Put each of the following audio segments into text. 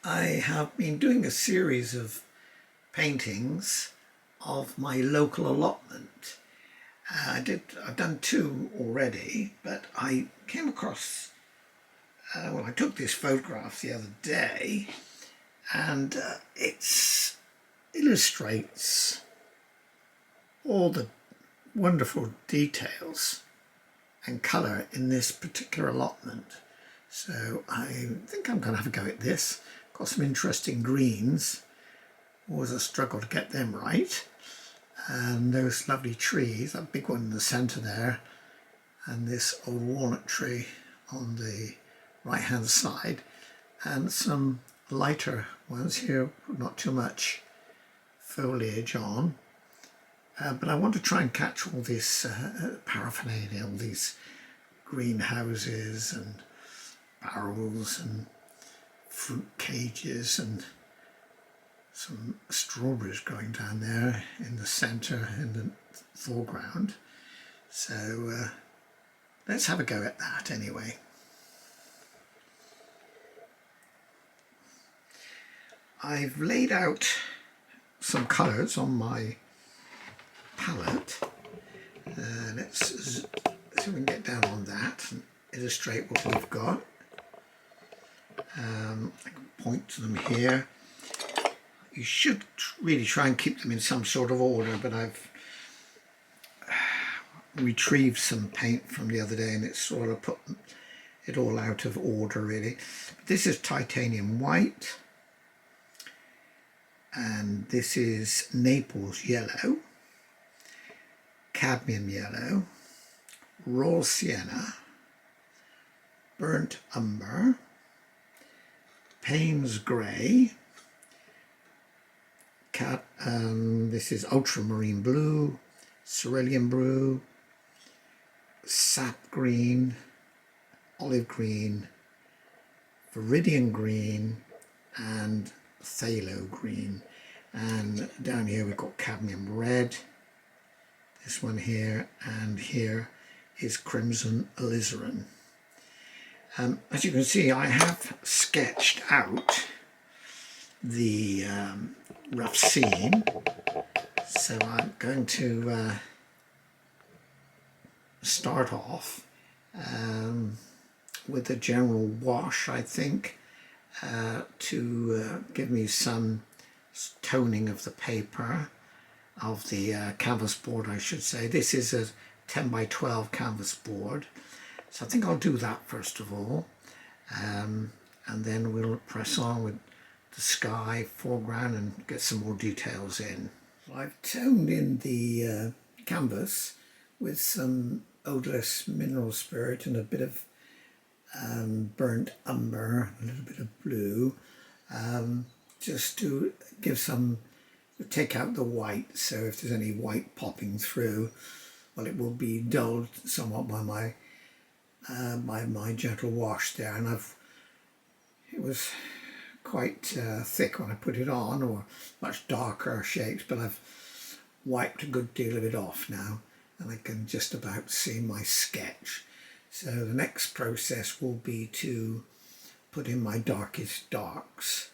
I have been doing a series of paintings of my local allotment. I've done two already, but I came across, I took this photograph the other day, and it illustrates all the wonderful details and colour in this particular allotment. So I think I'm going to have a go at this. Got some interesting greens. Always a struggle to get them right. And those lovely trees, that big one in the centre there, and this old walnut tree on the right hand side, and some lighter ones here, not too much foliage on. But I want to try and catch all this paraphernalia, all these greenhouses and barrels and fruit cages and some strawberries growing down there in the centre, in the foreground. So let's have a go at that anyway. I've laid out some colours on my palette. Let's see if we can get down on that and illustrate what we've got. I can point to them here. You should really try and keep them in some sort of order, but I've retrieved some paint from the other day and it's sort of put it all out of order really. This is titanium white, and this is Naples yellow, cadmium yellow, raw sienna, burnt umber, Payne's grey, this is ultramarine blue, cerulean blue, sap green, olive green, viridian green, and phthalo green. And down here we've got cadmium red, this one here, and here is crimson alizarin. As you can see, I have sketched out the rough scene, so I'm going to start off with a general wash, I think, to give me some toning of the paper, of the canvas board I should say. This is a 10 by 12 canvas board, so I think I'll do that first of all, and then we'll press on with the sky foreground and get some more details in. I've toned in the canvas with some odorless mineral spirit and a bit of burnt umber, a little bit of blue, just to give some, take out the white, so if there's any white popping through, well, it will be dulled somewhat by my gentle wash there. And it was quite thick when I put it on, or much darker shapes, but I've wiped a good deal of it off now and I can just about see my sketch. So the next process will be to put in my darkest darks,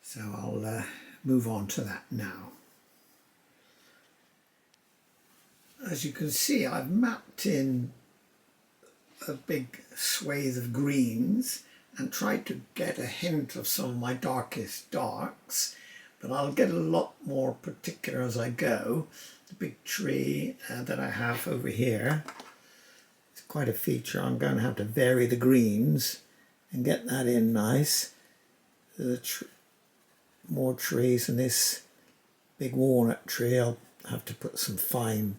so I'll move on to that now. As you can see, I've mapped in a big swathe of greens and tried to get a hint of some of my darkest darks, but I'll get a lot more particular as I go. The big tree that I have over here, it's quite a feature. I'm going to have to vary the greens and get that in nice. More trees, and this big walnut tree, I'll have to put some fine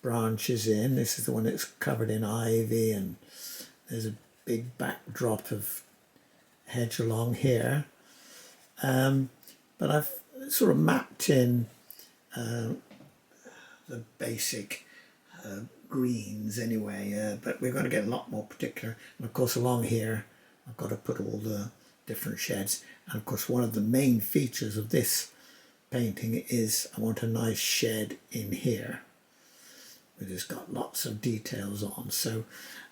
branches in. This is the one that's covered in ivy, and there's a big backdrop of hedge along here, but I've sort of mapped in the basic greens anyway, but we're going to get a lot more particular. And of course along here I've got to put all the different sheds, and of course one of the main features of this painting is I want a nice shed in here where it's got lots of details on. So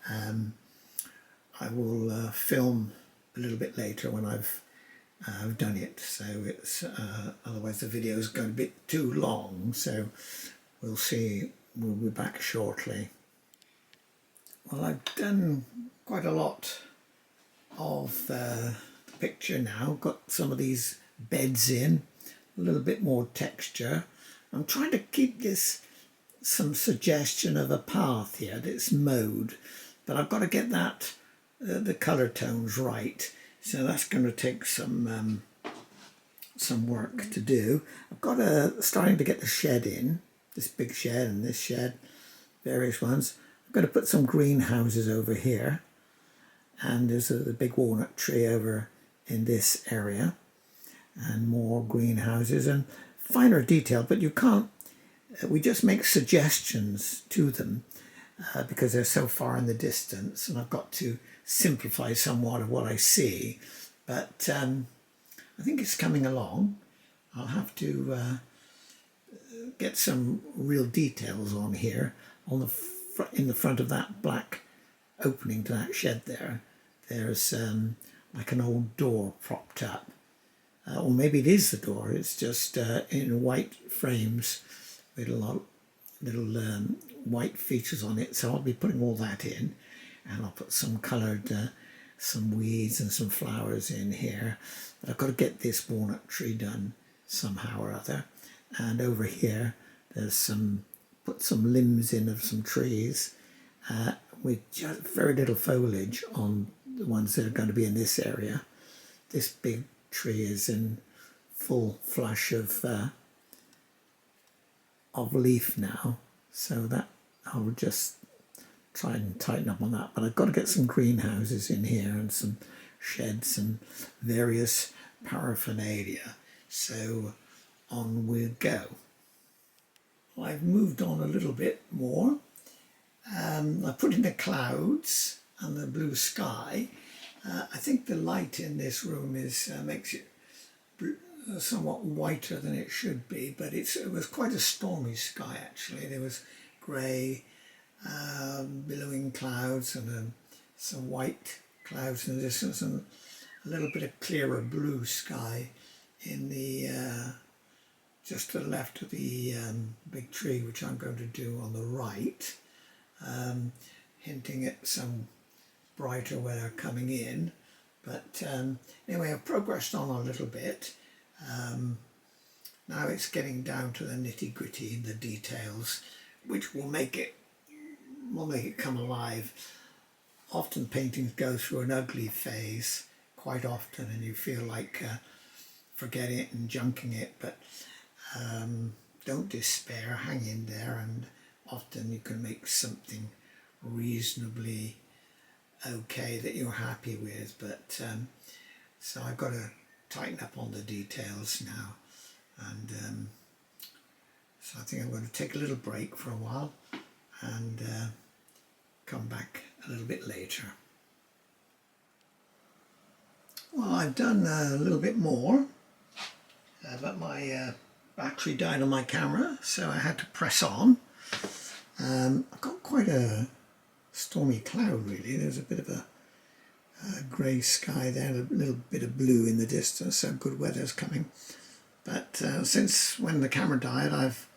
I will film a little bit later when I've I've done it, so it's otherwise the video is going a bit too long, so we'll see. We'll be back shortly. Well, I've done quite a lot of the picture now, got some of these beds in, a little bit more texture. I'm trying to keep this some suggestion of a path here that's mowed, but I've got to get that the colour tones right, so that's going to take some work to do. I've got starting to get the shed in, this big shed and this shed, various ones. I'm going to put some greenhouses over here, and there's the big walnut tree over in this area, and more greenhouses and finer detail, but you can't, we just make suggestions to them because they're so far in the distance, and I've got to simplify somewhat of what I see, but I think it's coming along. I'll have to get some real details on here. On the in the front of that black opening to that shed there's like an old door propped up, or maybe it is the door. It's just in white frames with a lot little white features on it. So I'll be putting all that in, and I'll put some coloured some weeds and some flowers in here. But I've got to get this walnut tree done somehow or other. And over here there's put some limbs in of some trees with just very little foliage on the ones that are going to be in this area. This big tree is in full flush of leaf now, so that I'll just try and tighten up on that. But I've got to get some greenhouses in here and some sheds and various paraphernalia, so on we'll go. Well, I've moved on a little bit more. I put in the clouds and the blue sky. I think the light in this room makes it somewhat whiter than it should be, but it was quite a stormy sky actually. There was grey, billowing clouds and some white clouds in the distance, and a little bit of clearer blue sky in the just to the left of the big tree, which I'm going to do on the right, hinting at some brighter weather coming in. But anyway, I've progressed on a little bit. Now it's getting down to the nitty-gritty, the details, which will make it come alive. Often paintings go through an ugly phase quite often, and you feel like forgetting it and junking it, but don't despair, hang in there, and often you can make something reasonably okay that you're happy with. But so I've got to tighten up on the details now, and so I think I'm going to take a little break for a while and come back a little bit later. Well, I've done a little bit more, but my battery died on my camera, so I had to press on. I've got quite a stormy cloud really. There's a bit of a grey sky there, a little bit of blue in the distance, so good weather's coming. But since when the camera died, I've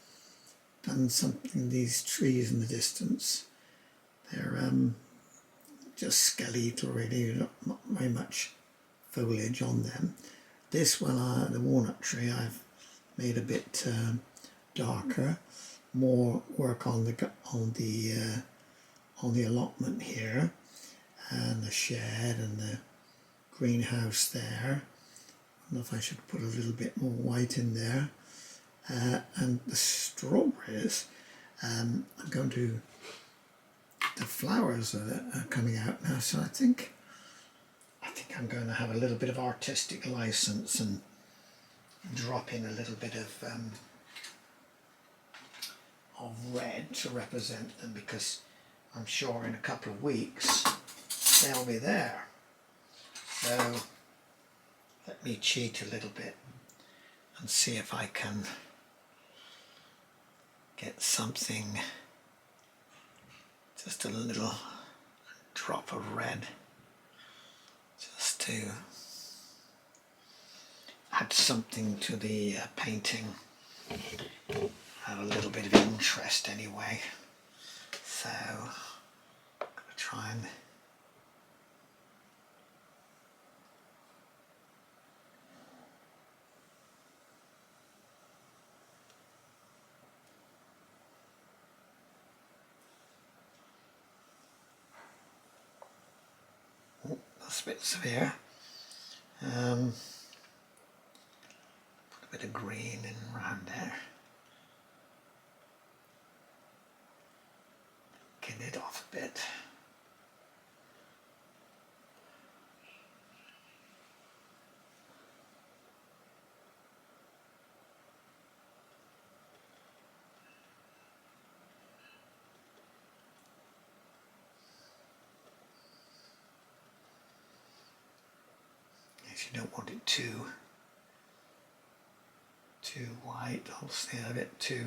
done something. These trees in the distance, they're just skeletal really, not very much foliage on them. This one, the walnut tree, I've made a bit darker, more work on the allotment here, and the shed and the greenhouse there. I don't know if I should put a little bit more white in there. And the strawberries, I'm going to, the flowers are coming out now, so I think I'm going to have a little bit of artistic license and drop in a little bit of red to represent them, because I'm sure in a couple of weeks they'll be there. So let me cheat a little bit and see if I can get something, just a little drop of red, just to something to the painting, have a little bit of interest anyway. So I'm going to try and that's a bit severe. Put a bit of green in around there. Get it off a bit. If you don't want it too white, obviously a bit too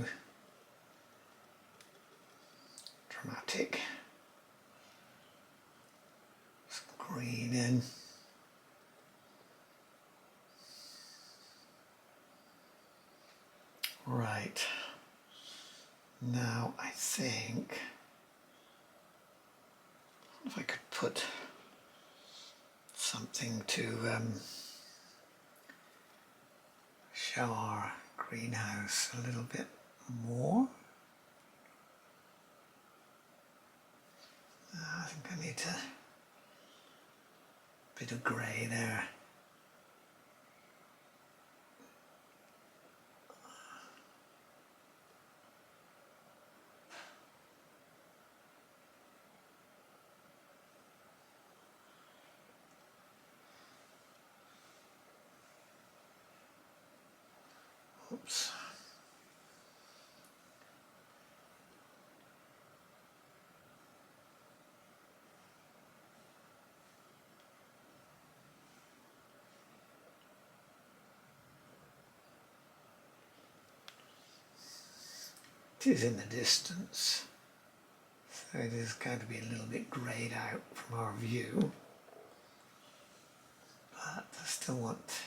dramatic. Some green in. Right. Now I think if I could put something to show our greenhouse a little bit more. I think I need a bit of grey there. Oops. It is in the distance, so it is going to be a little bit greyed out from our view, but I still want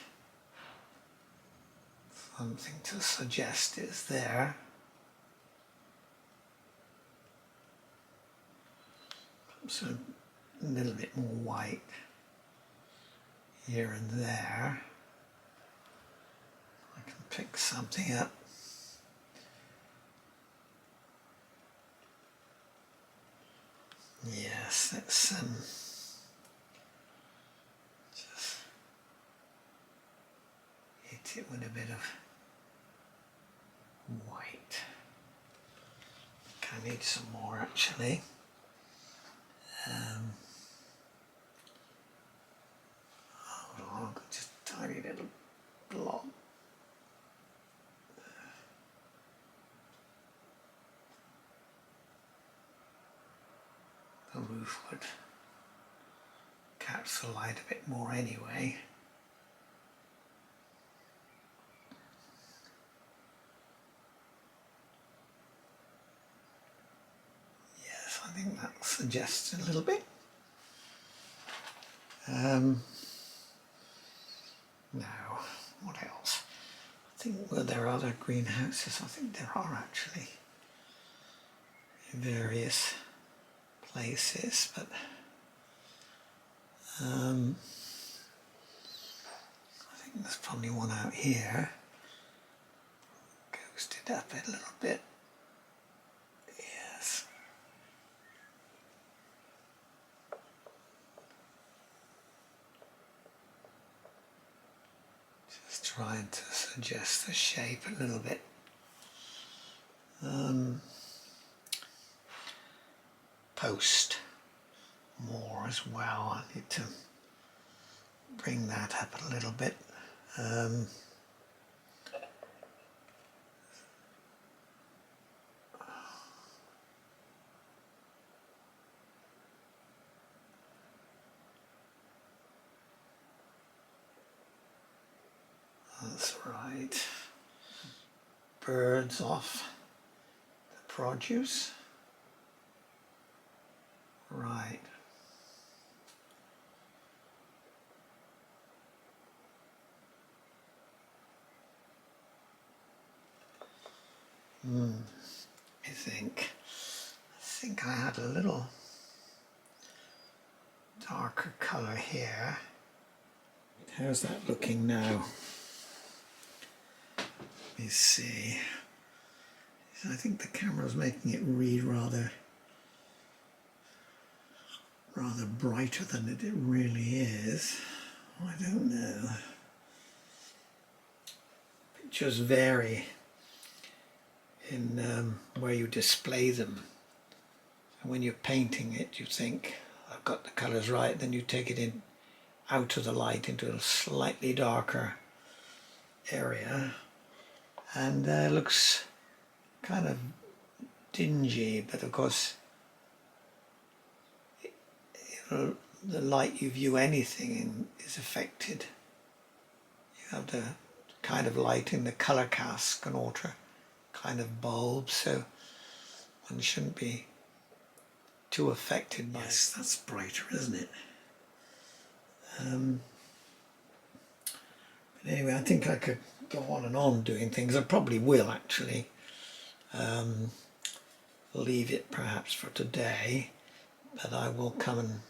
something to suggest it's there. So a little bit more white here and there. I can pick something up. Yes, let's just hit it with a bit of white. I need some more actually. Hold on, just a tiny little blob. The roof would catch the light a bit more anyway. Yes, I think that suggests a little bit. Now, what else? I think, were there other greenhouses? I think there are actually in various places, but I think there's probably one out here. Ghosted up a little bit. Yes. Just trying to suggest the shape a little bit. Post more as well. I need to bring that up a little bit. That's right. Birds off the produce. Right. I think I had a little darker colour here. How's that looking now? Let me see. I think the camera's making it read rather brighter than it really is. I don't know. Pictures vary in where you display them. And when you're painting it, you think, I've got the colours right, then you take it in out of the light into a slightly darker area, and it looks kind of dingy, but of course the light you view anything in is affected. You have the kind of light in the colour cask and ultra kind of bulb, so one shouldn't be too affected by it. Yes, that's brighter, isn't it? But anyway, I think I could go on and on doing things. I probably will actually leave it perhaps for today, but I will come and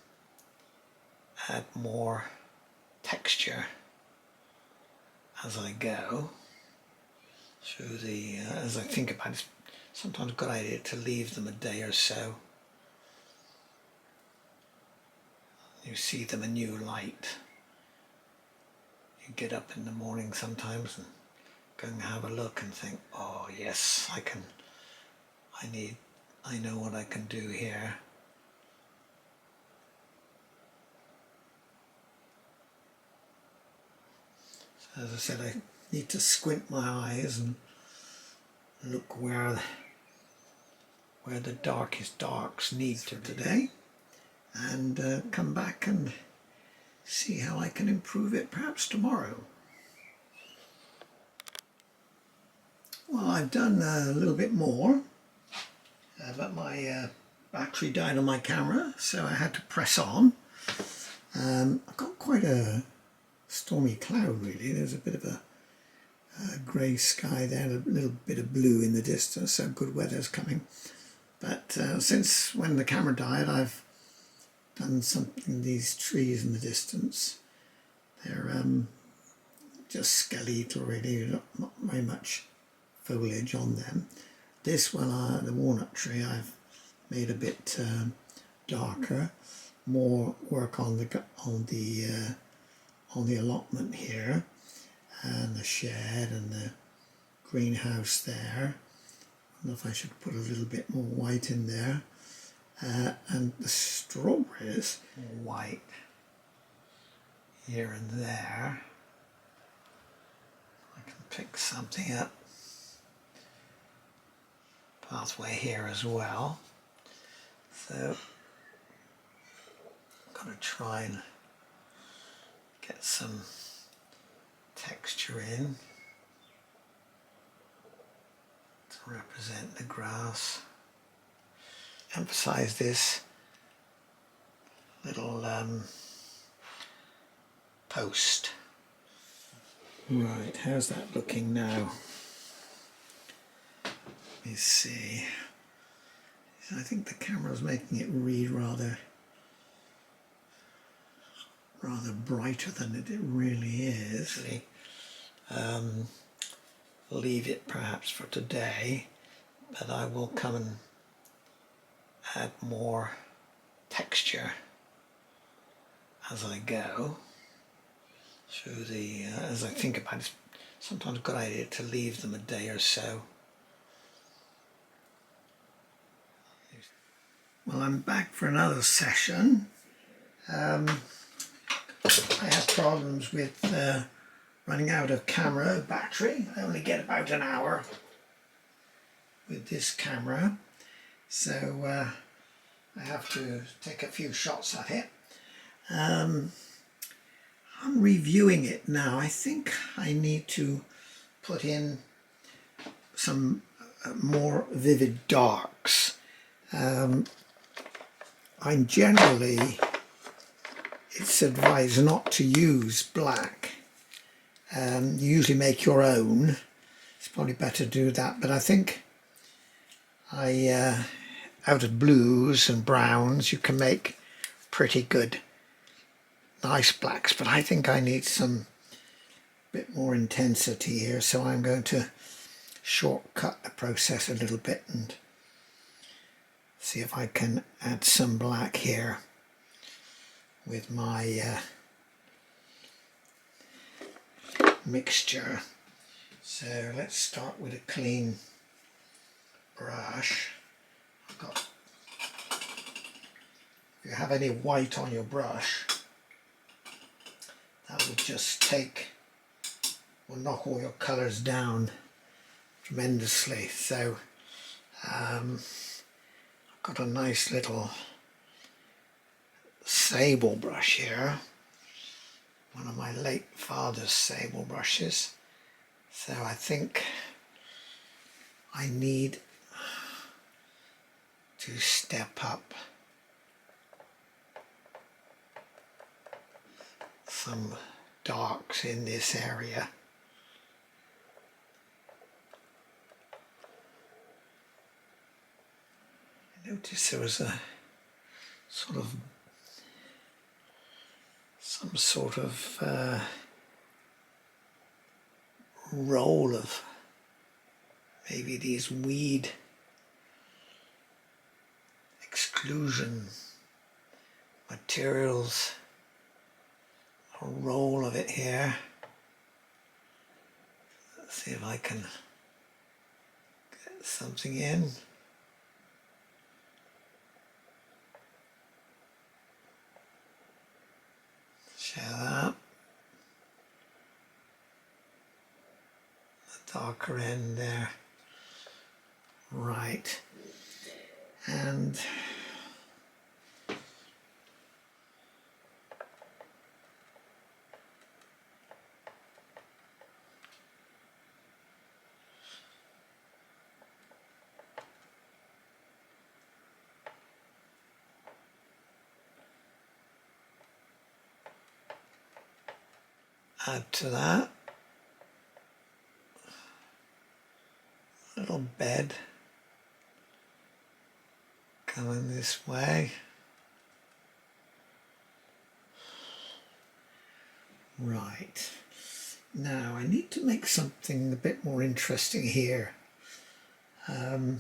add more texture as I go. So as I think about it, it's sometimes a good idea to leave them a day or so. You see them a new light. You get up in the morning sometimes and go and have a look and think, oh yes, I know what I can do here. So as I said, I need to squint my eyes and look where the darkest darks need to be today, and come back and see how I can improve it perhaps tomorrow. Well, I've done a little bit more, but my battery died on my camera, so I had to press on. I've got quite a stormy cloud really. There's a bit of a grey sky there, a little bit of blue in the distance, so good weather's coming. But since when the camera died, I've done something. These trees in the distance, they're just skeletal really, not very much foliage on them. This one, the walnut tree, I've made a bit darker, more work on the allotment here, and the shed and the greenhouse there. I don't know if I should put a little bit more white in there. And the strawberries, white here and there. I can pick something up. Pathway here as well. So I'm going to try and get some texture in to represent the grass. Emphasize this little post. Right, how's that looking now? Let me see. I think the camera's making it read rather brighter than it really is. Leave it perhaps for today, but I will come and add more texture as I go. So as I think about it, it's sometimes a good idea to leave them a day or so. Well, I'm back for another session. I had problems with running out of camera battery. I only get about an hour with this camera, so I have to take a few shots at it. I'm reviewing it now. I think I need to put in some more vivid darks. I'm generally, it's advised not to use black. You usually make your own. It's probably better to do that, but I think out of blues and browns you can make pretty good nice blacks, but I think I need some bit more intensity here, so I'm going to shortcut the process a little bit and see if I can add some black here with my mixture. So let's start with a clean brush. If you have any white on your brush, that will just will knock all your colours down tremendously. So I've got a nice little sable brush here, one of my late father's sable brushes. So I think I need to step up some darks in this area. I noticed there was some sort of roll of maybe these weed exclusion materials, a roll of it here. Let's see if I can get something in. Share that. The darker end there. Right. And add to that a little bed coming this way. Right, now I need to make something a bit more interesting here. How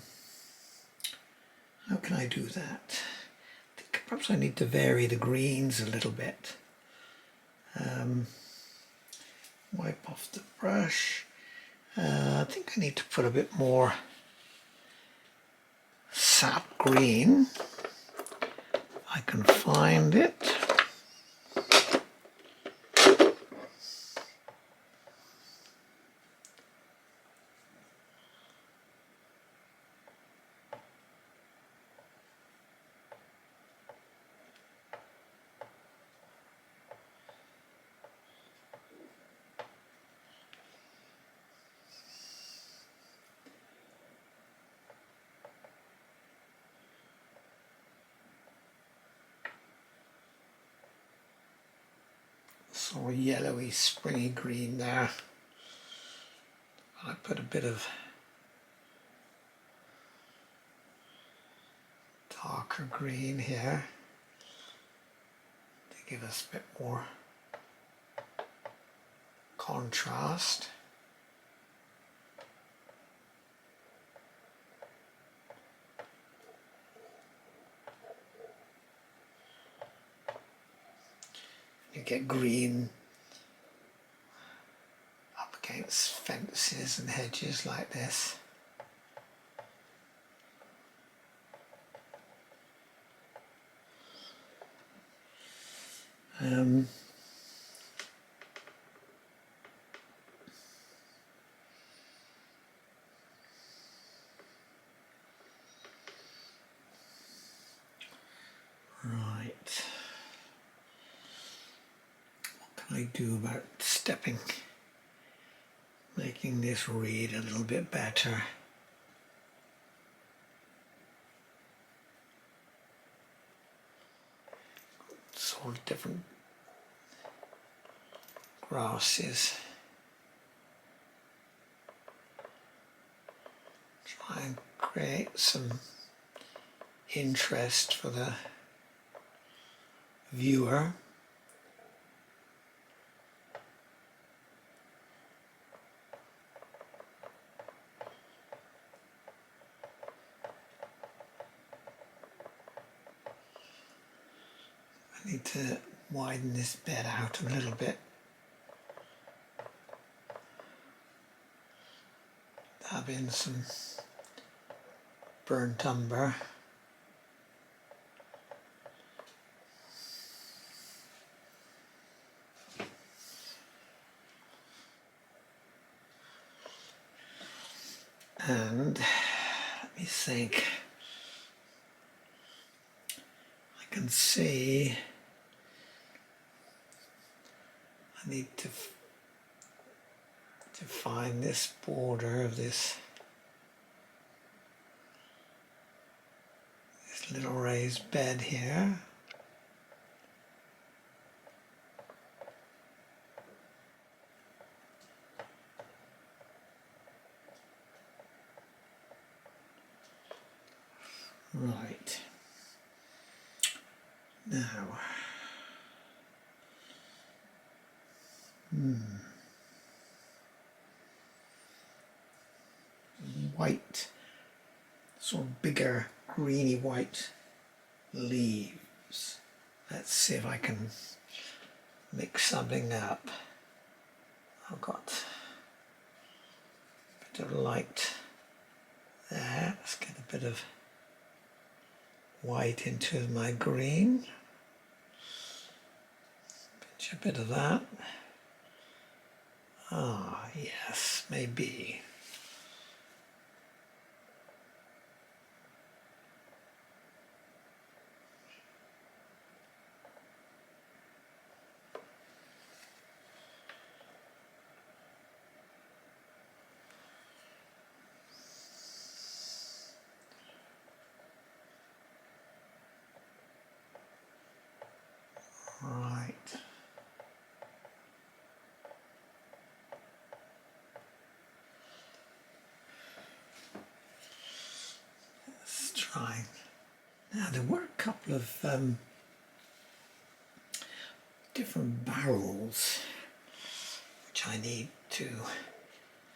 can I do that? I think perhaps I need to vary the greens a little bit. Wipe off the brush. I think I need to put a bit more sap green. I can find it. Sort of yellowy, springy green there. I put a bit of darker green here to give us a bit more contrast. You get green up against fences and hedges like this. Right. What can I do about making this read a little bit better? Sort of different grasses. Try and create some interest for the viewer. I need to widen this bed out a little bit. Dab in some burnt umber. And let me think. I can see I need to find this border of this little raised bed here. Right. Now, white, sort of bigger greeny white leaves. Let's see if I can mix something up. I've got a bit of light there. Let's get a bit of white into my green. Pinch a bit of that. Ah, yes, maybe. Right. Let's try. Now there were a couple of different barrels which I need to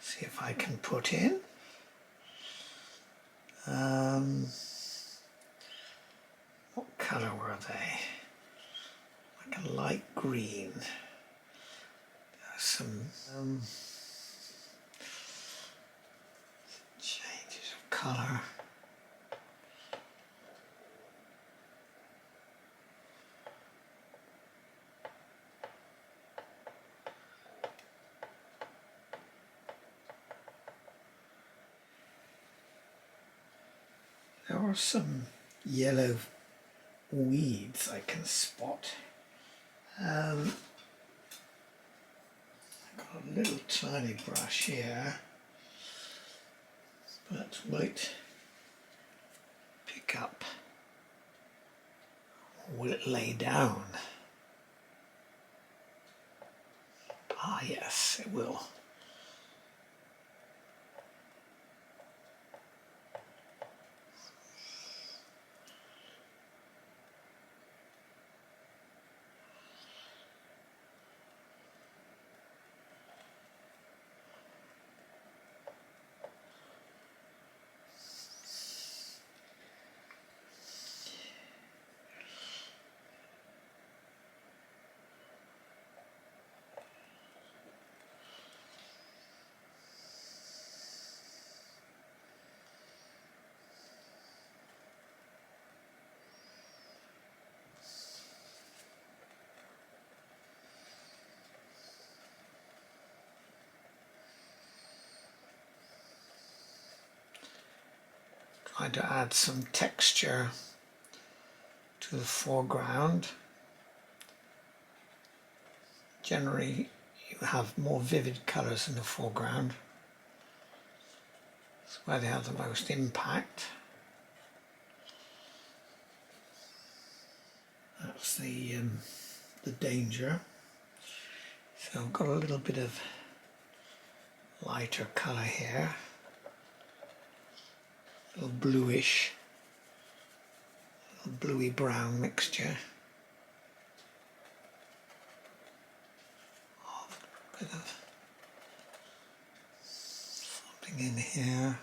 see if I can put in. What colour were they? Like a light green. There's some changes of colour. There are some yellow weeds I can spot. I've got a little tiny brush here, but might pick up, or will it lay down? Ah yes, it will. Try to add some texture to the foreground. Generally, you have more vivid colours in the foreground. That's where they have the most impact. That's the danger. So I've got a little bit of lighter colour here. little bluish, little bluey brown mixture of a bit of something in here,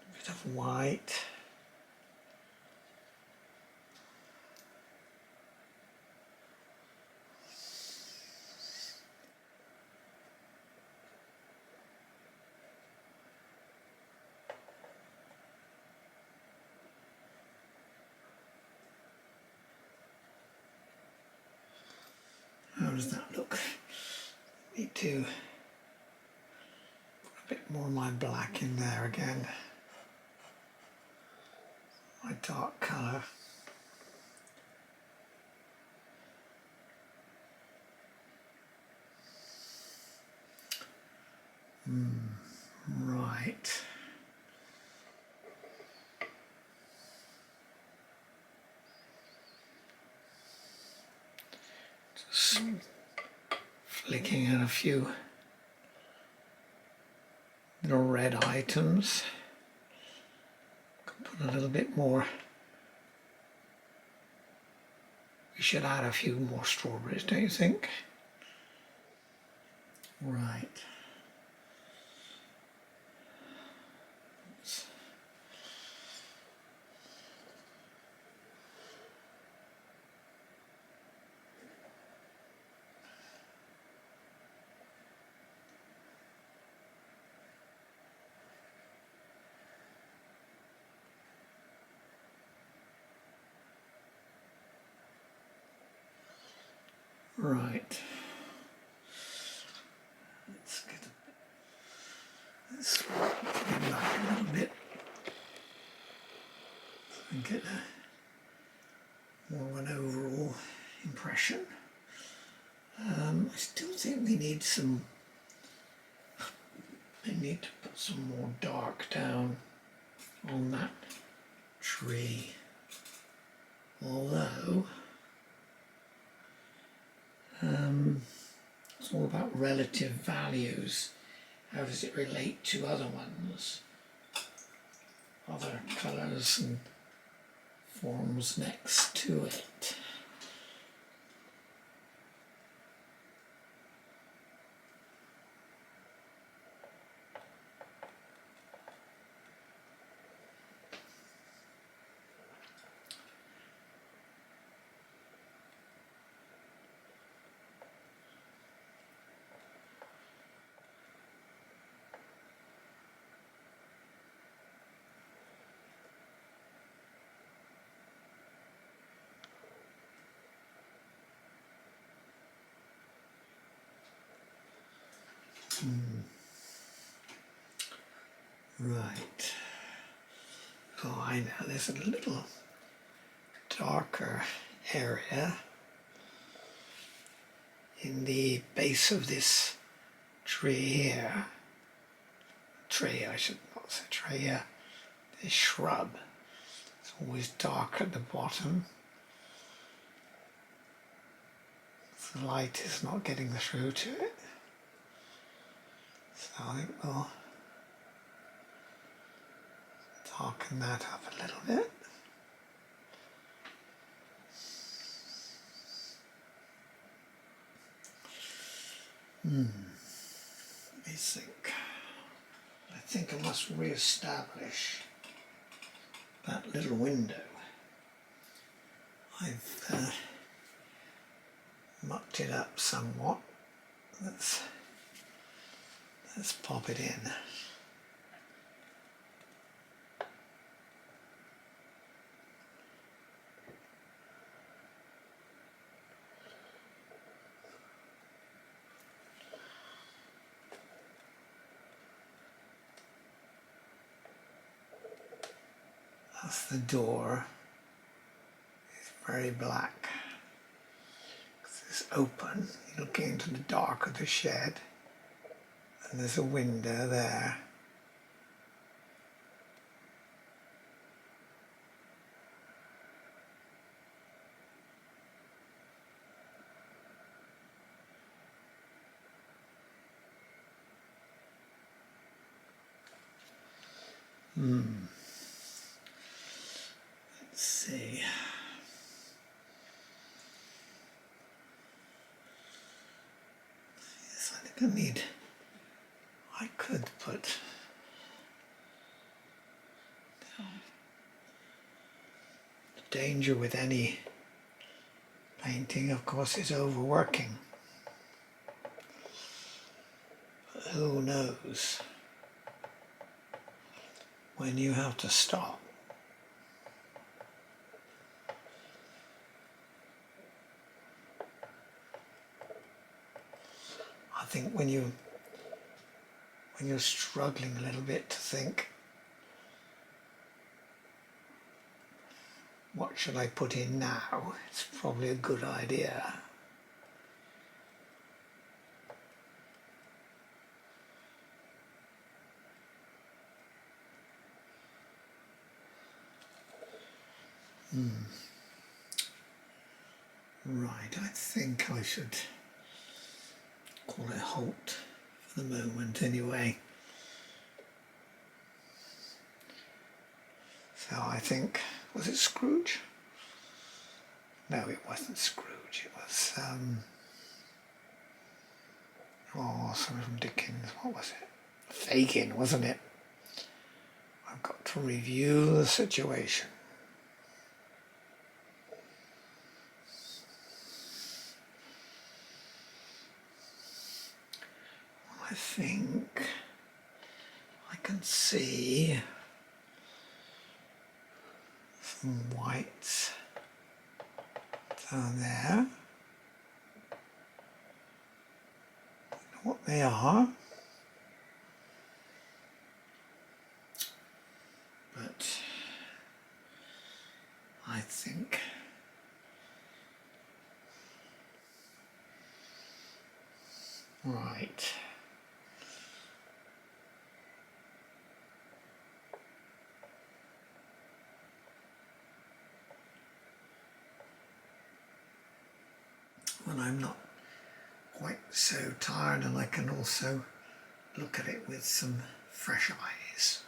a bit of white. How does that look? Need to put a bit more of my black in there again. My dark colour. Right. Just flicking in a few little red items. Could put a little bit more. We should add a few more strawberries, don't you think? Right. Right. Let's get this back a little bit and get more of an overall impression. I still think we need some. I need to put some more dark down on that tree. Although it's all about relative values. How does it relate to other ones? Other colours and forms next to it. Right. Oh, I know, there's a little darker area in the base of this tree here. Tree, I should not say tree here. This shrub. It's always dark at the bottom. The light is not getting through to it. So I think we'll darken that up a little bit. Let me think. I think I must re-establish that little window. I've mucked it up somewhat. Let's pop it in. That's the door. It's very black. It's open. You're looking into the dark of the shed, and there's a window there. Let's see. Yes, I think I could put the danger with any painting, of course, is overworking. But who knows when you have to stop. I think when you're struggling a little bit to think, what should I put in now? It's probably a good idea. Right, I think I should call it a halt for the moment anyway. So I think, was it Scrooge? No, it wasn't Scrooge, it was, something from Dickens, what was it? Fagin, wasn't it? I've got to review the situation. I think I can see some whites down there. I don't know what they are, but I think right. When I'm not quite so tired, and I can also look at it with some fresh eyes.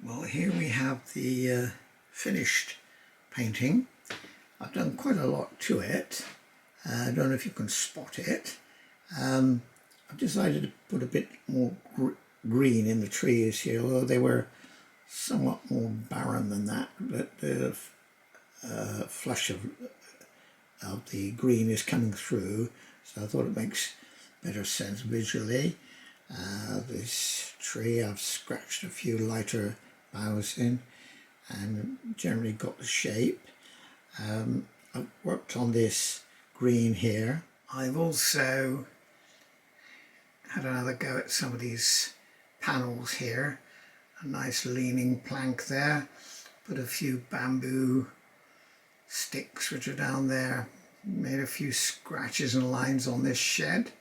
Well, here we have the finished painting. I've done quite a lot to it. I don't know if you can spot it. I've decided to put a bit more green in the trees here, although they were somewhat more barren than that, but the flush of the green is coming through, so I thought it makes better sense visually. This tree, I've scratched a few lighter boughs in and generally got the shape. I've worked on this green here. I've also had another go at some of these panels here. A nice leaning plank there. Put a few bamboo sticks which are down there. Made a few scratches and lines on this shed.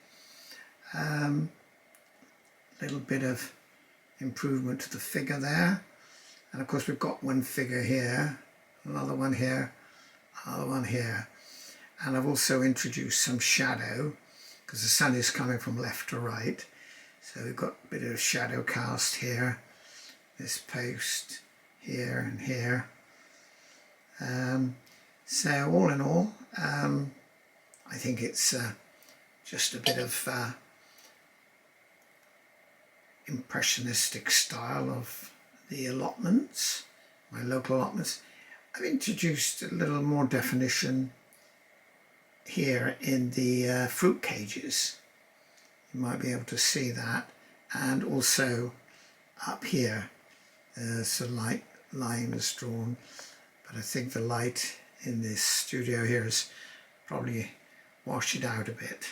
Little bit of improvement to the figure there. And of course we've got one figure here, another one here, another one here. And I've also introduced some shadow because the sun is coming from left to right. So we've got a bit of shadow cast here, this post here and here. So all in all, I think it's just a bit of impressionistic style of the allotments, my local allotments. I've introduced a little more definition here in the fruit cages. You might be able to see that, and also up here there's a light line is drawn, but I think the light in this studio here has probably washed it out a bit.